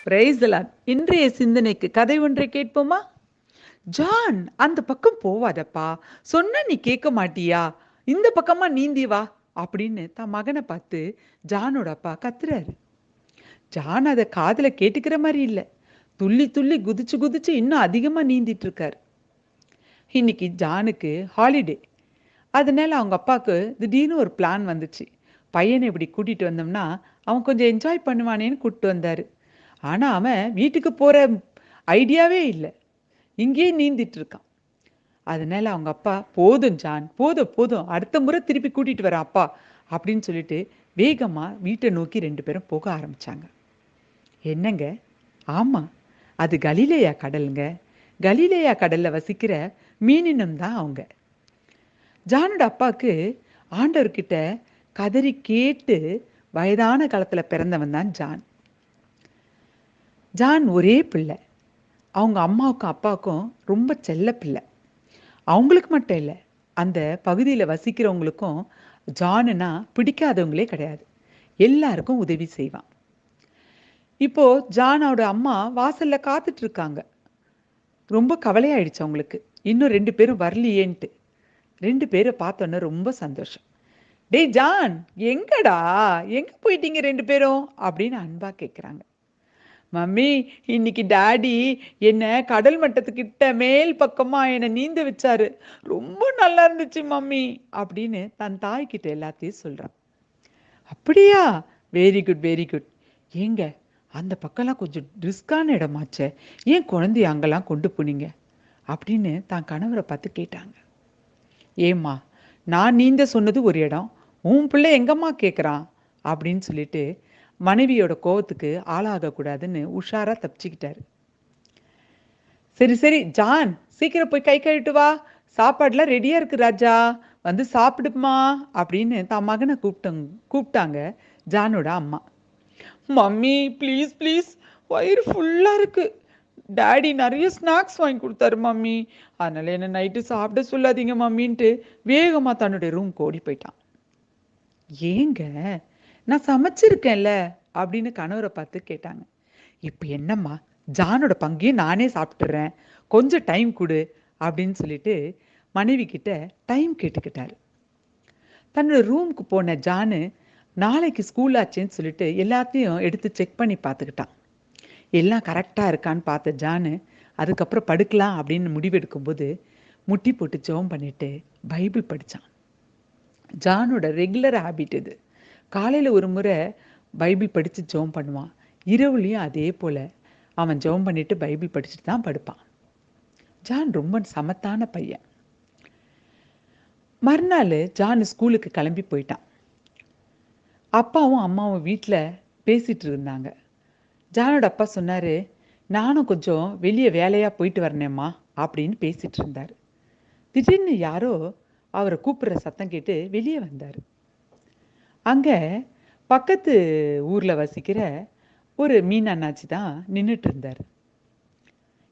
Praise the Lord. இன்றைய சிந்தனைக்கு கதை ஒன்றை கேட்போமா? ஜான், அந்த பக்கம் போவாதப்பா, சொன்னா நீ கேட்க மாட்டியா? இந்த பக்கமா நீந்தி வா அப்படின்னு தன் மகனை பார்த்து ஜானோட அப்பா கத்துறாரு. ஜான் அதை காதுல கேட்டுக்கிற மாதிரி இல்ல. துள்ளி துள்ளி குதிச்சு குதிச்சு இன்னும் அதிகமா நீந்திட்டு இருக்காரு. இன்னைக்கு ஜானுக்கு ஹாலிடே. அதனால அவங்க அப்பாவுக்கு திடீர்னு ஒரு பிளான் வந்துச்சு. பையனை இப்படி கூட்டிட்டு வந்தோம்னா அவன் கொஞ்சம் என்ஜாய் பண்ணுவானேன்னு கூட்டிட்டு வந்தாரு. ஆனா அவன் வீட்டுக்கு போற ஐடியாவே இல்லை. இங்கேயே நீந்திட்டு இருக்கான். அதனால அவங்க அப்பா, போதும் ஜான், போதும் போதும், அடுத்த முறை திருப்பி கூட்டிட்டு வரேன் அப்பா அப்படின்னு சொல்லிட்டு வேகமா வீட்டை நோக்கி 2 பேரும் போக ஆரம்பிச்சாங்க. என்னங்க? ஆமா, அது கலிலேயா கடலுங்க. கலிலேயா கடல்ல வசிக்கிற மீனினம் தான் அவங்க. ஜானோட அப்பாவுக்கு ஆண்டவர்கிட்ட கதறி கேட்டு வயதான காலத்துல பிறந்தவன் தான் ஜான். ஜான் ஒரே பிள்ளை. அவங்க அம்மாவுக்கும் அப்பாவுக்கும் ரொம்ப செல்ல பிள்ளை. அவங்களுக்கு மட்டும் இல்லை, அந்த பகுதியில் வசிக்கிறவங்களுக்கும் ஜானுனா பிடிக்காதவங்களே கிடையாது. எல்லாருக்கும் உதவி செய்வான். இப்போ ஜானோட அம்மா வாசல்ல காத்துட்டு இருக்காங்க. ரொம்ப கவலையாயிடுச்சு அவங்களுக்கு, இன்னும் 2 பேரும் வரலையேன்ட்டு. 2 பேரை பார்த்தோன்னே ரொம்ப சந்தோஷம். டேய் ஜான், எங்கடா, எங்க போயிட்டீங்க 2 பேரும் அப்படின்னு அன்பா கேட்குறாங்க. மம்மி, இன்னைக்கு டாடி என்ன கடல் மட்டத்துக்கிட்ட மேல் பக்கமா என்னை நீந்த வச்சாரு. ரொம்ப நல்லா இருந்துச்சு மம்மி அப்படின்னு தன் தாய்கிட்ட எல்லாத்தையும் சொல்றான். அப்படியா? Very good very good. ஏங்க, அந்த பக்கம்லாம் கொஞ்சம் ரிஸ்கான இடமாச்சே, ஏன் குழந்தைய அங்கெல்லாம் கொண்டு போனீங்க அப்படின்னு தான் கணவரை பார்த்து கேட்டாங்க. ஏம்மா, நான் நீந்த சொன்னது ஒரு இடம், உன் பிள்ளை எங்கம்மா கேட்குறான் அப்படின்னு சொல்லிட்டு மனைவியோட கோவத்துக்கு ஆளாகக்கூடாதுன்னு உஷாரா தப்பிச்சுக்கிட்டாரு. சரி சரி ஜான், சீக்கிரம் போய் கை கழுவிட்டு வா, சாப்பாடுலாம் ரெடியா இருக்கு ராஜா, வந்து சாப்பிடுமா அப்படின்னு தான் மகனை கூப்பிட்டாங்க ஜானோட அம்மா. மம்மி ப்ளீஸ் ப்ளீஸ், வயிறு ஃபுல்லா இருக்கு, டாடி நிறைய ஸ்நாக்ஸ் வாங்கி கொடுத்தாரு மம்மி, அதனால என்ன நைட்டு சாப்பிட சொல்லாதீங்க மம்மின்ட்டு வேகமா தன்னுடைய ரூம்க்கு ஓடி போயிட்டான். ஏங்க, நான் சமைச்சிருக்கேன்ல அப்படின்னு கணவரை பார்த்து கேட்டாங்க. இப்போ என்னம்மா, ஜானோட பங்கையும் நானே சாப்பிட்டுறேன், கொஞ்சம் டைம் கொடு அப்படின்னு சொல்லிட்டு மனைவி கிட்ட டைம் கேட்டுக்கிட்டாரு. தன்னோட ரூமுக்கு போன ஜானு நாளைக்கு ஸ்கூல் ஆச்சுன்னு சொல்லிட்டு எல்லாத்தையும் எடுத்து செக் பண்ணி பார்த்துக்கிட்டான். எல்லாம் கரெக்டாக இருக்கான்னு பார்த்த ஜானு அதுக்கப்புறம் படுக்கலாம் அப்படின்னு முடிவெடுக்கும்போது முட்டி போட்டு ஜெபம் பண்ணிட்டு பைபிள் படித்தான். ஜானோட ரெகுலர் ஹேபிட் இது. காலையில் ஒரு முறை பைபிள் படித்து ஜெபம் பண்ணுவான். இரவுலையும் அதே போல் அவன் ஜெபம் பண்ணிட்டு பைபிள் படிச்சுட்டு தான் படுப்பான். ஜான் ரொம்ப சமத்தான பையன். மறுநாள் ஜான் ஸ்கூலுக்கு கிளம்பி போயிட்டான். அப்பாவும் அம்மாவும் வீட்டில் பேசிட்டு இருந்தாங்க. ஜானோட அப்பா சொன்னார், நானும் கொஞ்சம் வெளியே வேலையாக போயிட்டு வரனேம்மா அப்படின்னு பேசிட்டு இருந்தார். திடீர்னு யாரோ அவரை கூப்பிடுற சத்தம் கேட்டு வெளியே வந்தார். அங்கே பக்கத்து ஊரில் வசிக்கிற ஒரு மீன் அண்ணாச்சி தான் நின்றுட்டு இருந்தார்.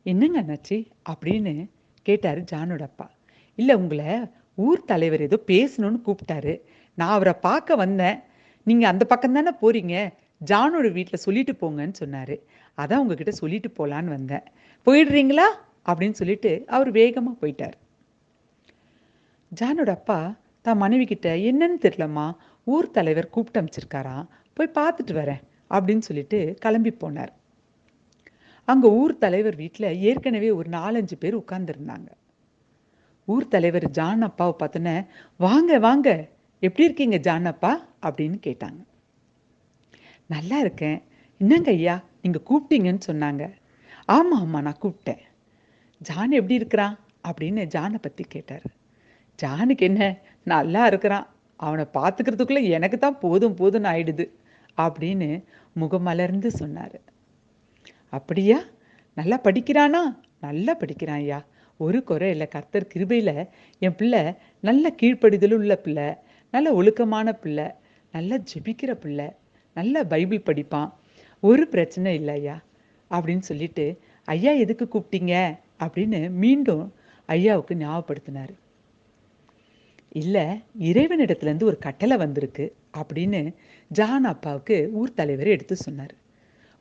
என்னங்க அண்ணாச்சி அப்படின்னு கேட்டார் ஜானோட அப்பா. இல்லை, உங்களை ஊர் தலைவர் ஏதோ பேசணும்னு கூப்பிட்டாரு, நான் அவரை பார்க்க வந்தேன், நீங்கள் அந்த பக்கம் தானே போகிறீங்க, ஜானோட வீட்டில் சொல்லிட்டு போங்கன்னு சொன்னார், அதான் உங்ககிட்ட சொல்லிட்டு போகலான்னு வந்தேன், போயிடுறீங்களா அப்படின்னு சொல்லிட்டு அவர் வேகமாக போயிட்டார். ஜானோட அப்பா தான் மனைவி கிட்ட, என்னன்னு தெரியலம்மா, ஊர் தலைவர் கூப்பிட்டு அமைச்சிருக்காராம், போய் பார்த்துட்டு வரேன் அப்படின்னு சொல்லிட்டு கிளம்பி போனார். அங்கே ஊர் தலைவர் வீட்டில் ஏற்கனவே ஒரு 4-5 பேர் உட்கார்ந்துருந்தாங்க. ஊர் தலைவர் ஜான் அப்பாவை பார்த்தோன்னே, வாங்க வாங்க, எப்படி இருக்கீங்க ஜான் அப்பா அப்படின்னு கேட்டாங்க. நல்லா இருக்கேன். என்னங்க ஐயா, நீங்கள் கூப்பிட்டீங்கன்னு சொன்னாங்க. ஆமாம் ஆமாம், நான் கூப்பிட்டேன். ஜான் எப்படி இருக்கிறான் அப்படின்னு ஜானை பற்றி கேட்டார். ஜானுக்கு என்ன, நல்லா இருக்கிறான், அவனை பார்த்துக்கிறதுக்குள்ளே எனக்கு தான் போதும் போதும்னு ஆயிடுது அப்படின்னு முகமலர்ந்து சொன்னார். அப்படியா, நல்லா படிக்கிறானா? நல்லா படிக்கிறான் ஐயா, ஒரு குறை இல்லை, கர்த்தர் கிருபையில் என் பிள்ளை நல்ல கீழ்ப்படிதல் உள்ள பிள்ளை, நல்ல ஒழுக்கமான பிள்ளை, நல்லா ஜெபிக்கிற பிள்ளை, நல்ல பைபிள் படிப்பான், ஒரு பிரச்சனை இல்லை ஐயா அப்படின்னு சொல்லிட்டு, ஐயா எதுக்கு கூப்பிட்டீங்க அப்படின்னு மீண்டும் ஐயாவுக்கு ஞாபகப்படுத்தினார். இல்லை, இறைவனிடத்துலேருந்து ஒரு கட்டளை வந்திருக்கு அப்படின்னு ஜான் அப்பாவுக்கு ஊர் தலைவர் எடுத்து சொன்னார்.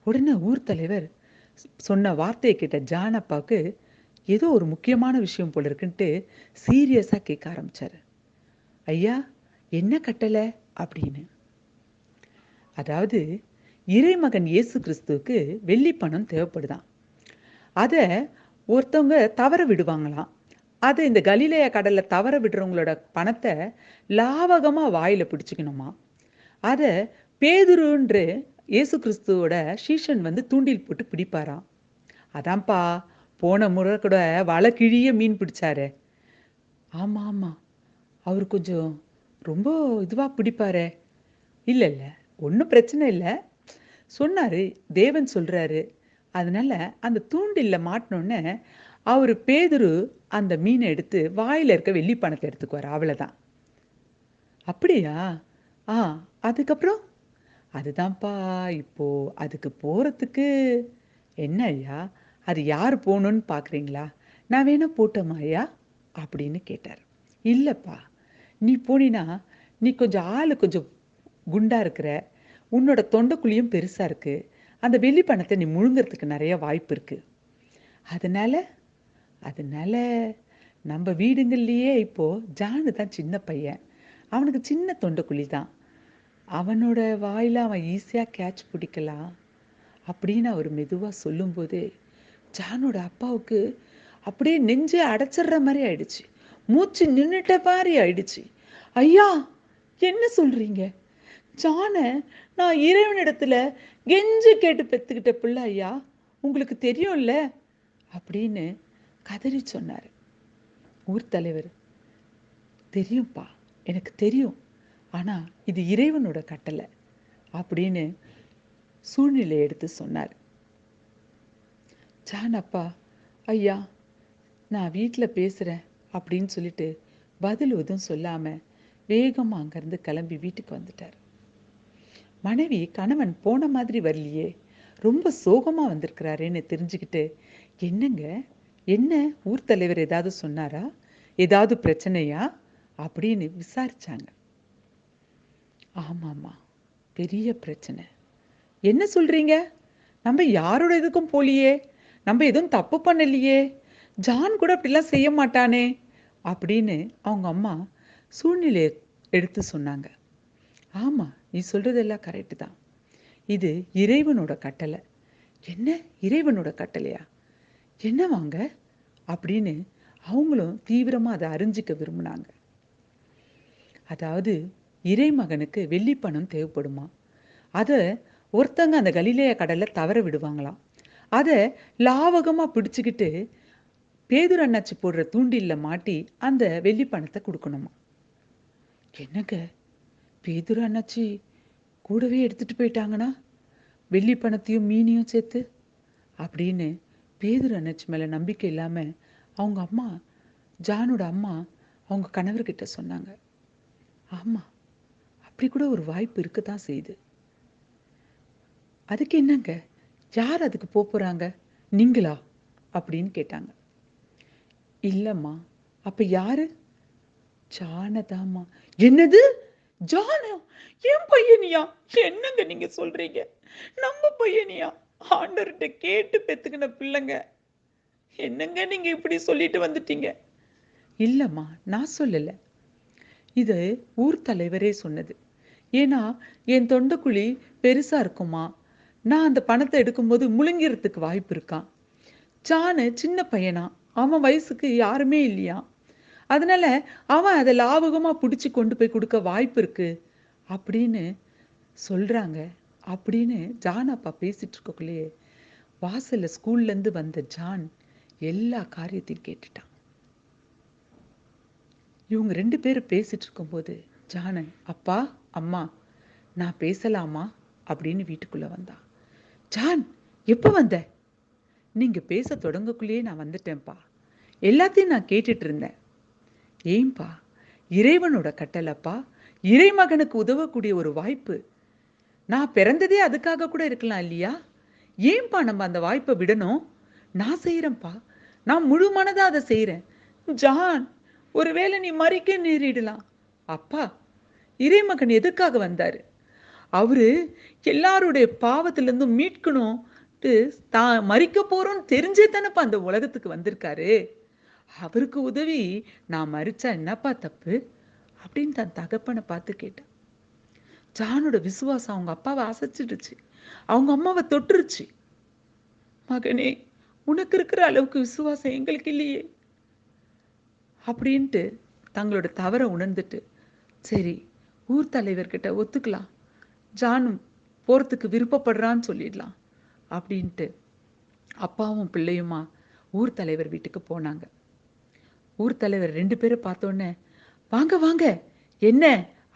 உடனே ஊர் தலைவர் சொன்ன வார்த்தையை கேட்ட ஜான் அப்பாவுக்கு ஏதோ ஒரு முக்கியமான விஷயம் போல இருக்குன்ட்டு சீரியஸாக கேட்க ஆரம்பிச்சாரு. ஐயா, என்ன கட்டளை அப்படின்னு. அதாவது இறைமகன் இயேசு கிறிஸ்துவுக்கு வெள்ளி பணம் தேவைப்படுதான். அதை ஒருத்தவங்க தவற விடுவாங்களாம். அதை இந்த கலிலேயா கடல்ல தவற விடுறவங்களோட பணத்தை லாவகமாக வாயில் பிடிச்சிக்கணுமா. அதை பேதுருன்ற இயேசு கிறிஸ்துவோட சீஷன் வந்து தூண்டில் போட்டு பிடிப்பாராம். அதான்ப்பா போன முறை கூட வலை கிழிய மீன் பிடிச்சாரு. ஆமாம் ஆமாம், அவர் கொஞ்சம் ரொம்ப இதுவாக பிடிப்பாரே. இல்லை இல்லை, ஒன்றும் பிரச்சனை இல்லை சொன்னார், தேவன் சொல்கிறாரு. அதனால் அந்த தூண்டில்ல மாட்டினோன்னே அவர் பேதுரு அந்த மீனை எடுத்து வாயில் இருக்க வெள்ளி பணத்தை எடுத்துக்குவார், அவ்வளோதான். அப்படியா? ஆ, அதுக்கப்புறம்? அதுதான்ப்பா இப்போ அதுக்கு போகிறதுக்கு. என்ன ஐயா, அது யார் போகணுன்னு பார்க்குறீங்களா? நான் வேணா போட்டோமா ஐயா அப்படின்னு கேட்டார். இல்லைப்பா, நீ போனினா நீ கொஞ்சம் ஆள் கொஞ்சம் குண்டா இருக்கிற, உன்னோட தொண்டைக்குழியும் பெருசாக இருக்குது, அந்த வெள்ளி பணத்தை நீ முழுங்கிறதுக்கு நிறைய வாய்ப்பு இருக்குது. அதனால அதனால நம்ம வீடுங்கள்லேயே இப்போது ஜானு தான் சின்ன பையன், அவனுக்கு சின்ன தொண்டைக்குழி தான், அவனோட வாயில் அவன் ஈஸியாக கேட்ச் பிடிக்கலாம் அப்படின்னு அவர் மெதுவாக சொல்லும்போது ஜானோட அப்பாவுக்கு அப்படியே நெஞ்சே அடைச்சிடுற மாதிரி ஆயிடுச்சு. மூச்சு நின்றுட்ட மாதிரி ஆயிடுச்சு. ஐயா, என்ன சொல்றீங்க? ஜானை நான் இறைவனிடத்துல கெஞ்சு கேட்டு பெற்றுக்கிட்ட பிள்ளை ஐயா, உங்களுக்கு தெரியும்ல அப்படின்னு கதறி சொன்னார். ஊர் தலைவர், தெரியும்ப்பா, எனக்கு தெரியும், ஆனால் இது இறைவனோட கட்டளை அப்படின்னு சூழ்நிலை எடுத்து சொன்னார். ஜான் அப்பா, ஐயா நான் வீட்டில் பேசுகிறேன் அப்படின்னு சொல்லிட்டு பதில் எதுவும் சொல்லாமல் வேகமாக அங்கேருந்து கிளம்பி வீட்டுக்கு வந்துட்டார். மனைவி கணவன் போன மாதிரி வரலையே, ரொம்ப சோகமாக வந்திருக்கிறாருன்னு தெரிஞ்சுக்கிட்டு, என்னங்க என்ன ஊர் தலைவர் ஏதாவது சொன்னாரா, ஏதாவது பிரச்சனையா அப்படின்னு விசாரிச்சாங்க. ஆமாம்மா, பெரிய பிரச்சனை. என்ன சொல்கிறீங்க? நம்ம யாரோட இதுக்கும் போலியே, நம்ம எதுவும் தப்பு பண்ணலையே, ஜான் கூட அப்படிலாம் செய்ய மாட்டானே அப்படின்னு அவங்க அம்மா சூழ்நிலையை எடுத்து சொன்னாங்க. ஆமாம், நீ சொல்கிறதெல்லாம் கரெக்டு தான், இது இறைவனோட கட்டளை. என்ன இறைவனோட கட்டளையா? என்ன வாங்க அப்படின்னு அவங்களும் தீவிரமாக அதை அறிஞ்சிக்க விரும்பினாங்க. அதாவது இறைமகனுக்கு வெள்ளி பணம் தேவைப்படுமா, அதை ஒருத்தங்க அந்த கலிலேயா கடலில் தவற விடுவாங்களாம். அதை லாவகமாக பிடிச்சிக்கிட்டு பேதுரு அண்ணாச்சி போடுற தூண்டில்ல மாட்டி அந்த வெள்ளி பணத்தை கொடுக்கணுமா. என்னங்க, பேதுரு அண்ணாச்சி கூடவே எடுத்துட்டு போயிட்டாங்கன்னா வெள்ளி பணத்தையும் மீனையும் சேர்த்து அப்படின்னு பேதுரு அண்ணாச்சி மேலே நம்பிக்கை இல்லாமல் அவங்க அம்மா, ஜானோட அம்மா அவங்க கணவர்கிட்ட சொன்னாங்க. ஆமாம், அப்படி கூட ஒரு வாய்ப்பு இருக்க தான் செய்யுது. அதுக்கு என்னங்க, யார் அதுக்கு போகிறாங்க, நீங்களா அப்படின்னு கேட்டாங்க. இல்லைம்மா, அப்போ யாரு? ஜானதாம்மா. என்னது, ஜானா? என் பையனியா? என்னங்க நீங்க சொல்றீங்க? நம்ம பையனியா? ஆண்டவர்கிட்ட கேட்டு பெத்துக்கின பிள்ளைங்க, என்னங்க நீங்க இப்படி சொல்லிட்டு வந்துட்டீங்க? இல்லைம்மா, நான் சொல்லலை, இது ஊர் தலைவரே சொன்னது. ஏன்னா என் தொண்டைக்குழி பெருசாக இருக்குமா, நான் அந்த பணத்தை எடுக்கும்போது முழுங்கிறதுக்கு வாய்ப்பு இருக்கான். ஜானு சின்ன பையனா, அவன் வயசுக்கு யாருமே இல்லையா, அதனால அவன் அதை லாவகமாக பிடிச்சி கொண்டு போய் கொடுக்க வாய்ப்பு இருக்கு அப்படின்னு சொல்கிறாங்க அப்படின்னு ஜான் அப்பா பேசிட்டு இருக்கக்குள்ளேயே வாசலில் ஸ்கூல்லேருந்து வந்த ஜான் எல்லா காரியத்தையும் கேட்டுட்டான். இவங்க 2 பேரும் பேசிட்டு இருக்கும்போது ஜானன், அப்பா அம்மா நான் பேசலாமா அப்படின்னு வீட்டுக்குள்ளே வந்தான். ஜான், எப்போ வந்த? நீங்கள் பேச தொடங்கக்குள்ளேயே நான் வந்துட்டேன்ப்பா, எல்லாத்தையும் நான் கேட்டுட்டு இருந்தேன். ஏன்பா, இறைவனோட கட்டளைப்பா, இறைமகனுக்கு உதவக்கூடிய ஒரு வாய்ப்பு, நான் பிறந்ததே அதுக்காக கூட இருக்கலாம் இல்லையா? ஏன்பா நம்ம அந்த வாய்ப்பை விடணும்? நான் செய்கிறேன்ப்பா, நான் முழு மனதாக அதை செய்கிறேன். ஜான், ஒருவேளை நீ மறிக்க நேரிடலாம். அப்பா, இறைமகன் எதுக்காக வந்தார்? அவரு எல்லாருடைய பாவத்திலிருந்து மீட்கணும், தான் மறிக்க போறோம்னு தெரிஞ்சே தானப்பா அந்த உலகத்துக்கு வந்திருக்காரு. அவருக்கு உதவி நான் மறிச்சா என்னப்பா தப்பு அப்படின்னு தன் தகப்பனை பார்த்து கேட்டான். ஜானோட விசுவாசம் அவங்க அப்பாவை அசைச்சிடுச்சு, அவங்க அம்மாவை தொட்டுருச்சு. மகனே, உனக்கு இருக்கிற அளவுக்கு விசுவாசம் எங்களுக்கு இல்லையே அப்படின்ட்டு தங்களோட தவறை உணர்ந்துட்டு, சரி ஊர் தலைவர்கிட்ட ஒத்துக்கலாம், ஜானும் போறதுக்கு விருப்பப்படுறான்னு சொல்லிடலாம் அப்படின்ட்டு அப்பாவும் பிள்ளையுமா ஊர் தலைவர் வீட்டுக்கு போனாங்க. ஊர் தலைவர் 2 பேரை பார்த்தோன்னே, வாங்க வாங்க என்ன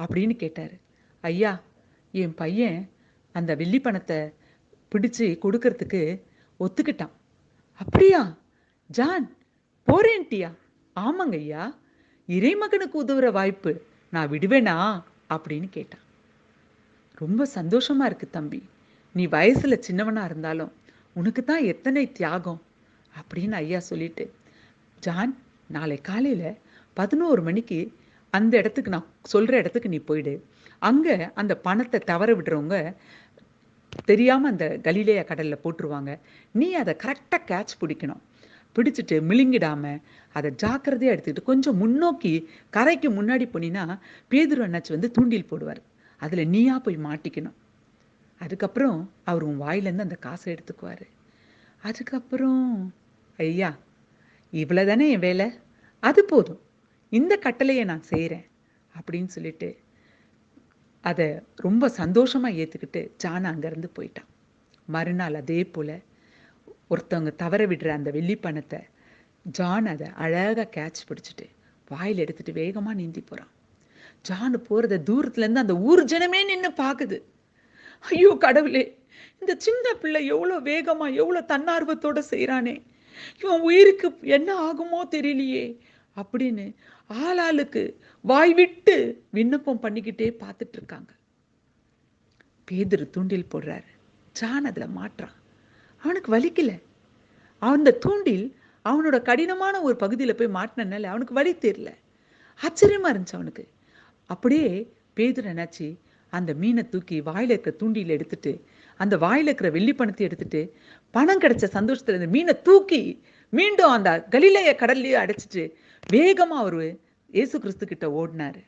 அப்படின்னு கேட்டாரு. ஐயா, என் பையன் அந்த வெள்ளி பணத்தை பிடிச்சு கொடுக்கறதுக்கு ஒத்துக்கிட்டான். அப்படியா ஜான், போறேன்ட்டியா? ஆமாங்க ஐயா, இறைமகனுக்கு உதவுற வாய்ப்பு நான் விடுவேனா அப்படின்னு கேட்டான். ரொம்ப சந்தோஷமா இருக்கு தம்பி, நீ வயசுல சின்னவனா இருந்தாலும் உனக்கு தான் எத்தனை தியாகம் அப்படின்னு ஐயா சொல்லிட்டு, ஜான் நாளை காலையில 11 மணிக்கு அந்த இடத்துக்கு, நான் சொல்ற இடத்துக்கு நீ போயிடு. அங்க அந்த பணத்தை தவற விடுறவங்க தெரியாம அந்த கலிலேயா கடல்ல போட்டுருவாங்க. நீ அதை கரெக்டா கேட்ச் பிடிக்கணும். பிடிச்சிட்டு மிழுங்கிடாம அதை ஜாக்கிரதையா எடுத்துக்கிட்டு கொஞ்சம் முன்னோக்கி கரைக்கு முன்னாடி போனீன்னா பேதுரு அண்ணாச்சி வந்து தூண்டில் போடுவார். அதுல நீயா போய் மாட்டிக்கணும். அதுக்கப்புறம் அவர் உன் வாயிலேருந்து அந்த காசை எடுத்துக்குவாரு. அதுக்கப்புறம் ஐயா, இவ்வளவுதானே என் வேலை, அது போதும், இந்த கட்டளையை நான் செய்கிறேன் அப்படின்னு சொல்லிட்டு அதை ரொம்ப சந்தோஷமா ஏற்றுக்கிட்டு ஜான் அங்கேருந்து போயிட்டான். மறுநாள் அதே போல் ஒருத்தவங்க தவற விடுற அந்த வெள்ளி பணத்தை ஜான் அதை அழகாக கேட்ச் பிடிச்சிட்டு வாயில் எடுத்துட்டு வேகமாக நீந்தி போகிறான். ஜான் போகிறத தூரத்துலேருந்து அந்த ஊர் ஜனமே நின்று பார்க்குது. ஐயோ கடவுளே, இந்த சின்ன பிள்ளை எவ்வளோ வேகமாக எவ்வளோ தன்னார்வத்தோடு செய்கிறானே, இவன் உயிருக்கு என்ன ஆகுமோ தெரியலையே அப்படின்னு ஆளாளுக்கு வாய் விட்டு விண்ணப்பம் பண்ணிக்கிட்டே பார்த்துட்டு இருக்காங்க. பேதுரு தூண்டில் போடுறாரு. ஜான் அதுல மாட்டுறான். அவனுக்கு வலிக்கல. அந்த தூண்டில் அவனோட கடினமான ஒரு பகுதியில போய் மாட்டினால அவனுக்கு வலி தெரியல. ஆச்சரியமா இருந்துச்சு அவனுக்கு. அப்படியே பேதுரு என்னாச்சு, அந்த மீனை தூக்கி வாயில இருக்கிற தூண்டியில் எடுத்துட்டு அந்த வாயில இருக்கிற வெள்ளி பணத்தை எடுத்துட்டு பணம் கிடைச்ச சந்தோஷத்துல இந்த மீனை தூக்கி மீண்டும் அந்த கலிலேய கடல்லையே அடைச்சிட்டு வேகமா அவரு இயேசு கிறிஸ்து கிட்ட ஓடினாரு.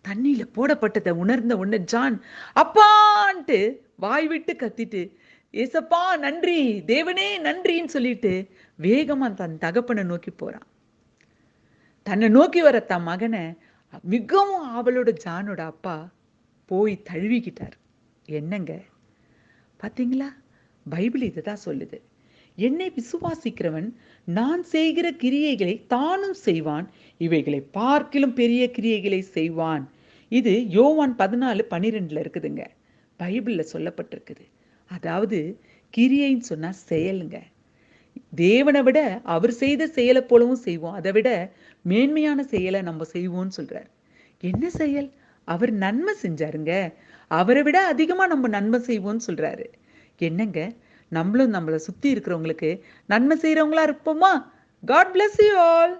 தண்ணியில போடப்பட்டதை உணர்ந்த உடனே ஜான் அப்பான்ட்டு வாய் விட்டு கத்திட்டு, ஏசப்பா நன்றி, தேவனே நன்றின்னு சொல்லிட்டு வேகமா தன் தகப்பனை நோக்கி போறான். தன்னை நோக்கி வர தன் மகனை மிகவும் ஆவலோட ஜானோட அப்பா போய் தழுவிக்கிட்டார். என்னங்க பாத்தீங்களா, பைபிள் இதுதான் சொல்லுது. என்னை விசுவாசிக்கிறவன் நான் செய்கிற கிரியைகளை தானும் செய்வான், இவைகளை பார்க்கிலும் பெரிய கிரியைகளை செய்வான். இது யோவான் 14:12 இருக்குதுங்க. பைபிள்ல சொல்லப்பட்டிருக்குது. அதாவது கிரியைன்னு சொன்னா செயலுங்க. தேவனை விட அவர் செய்த செயலை போலவும் செய்வோம், அதை விட மேன்மையான செயலை நம்ம செய்வோம்னு சொல்றாரு. என்ன செயல்? அவர் நன்மை செஞ்சாருங்க, அவரை விட அதிகமா நம்ம நன்மை செய்வோம்னு சொல்றாரு. என்னங்க, நம்மளும் நம்மளை சுத்தி இருக்கிறவங்களுக்கு நன்மை செய்யறவங்களா இருப்போமா? God bless you all.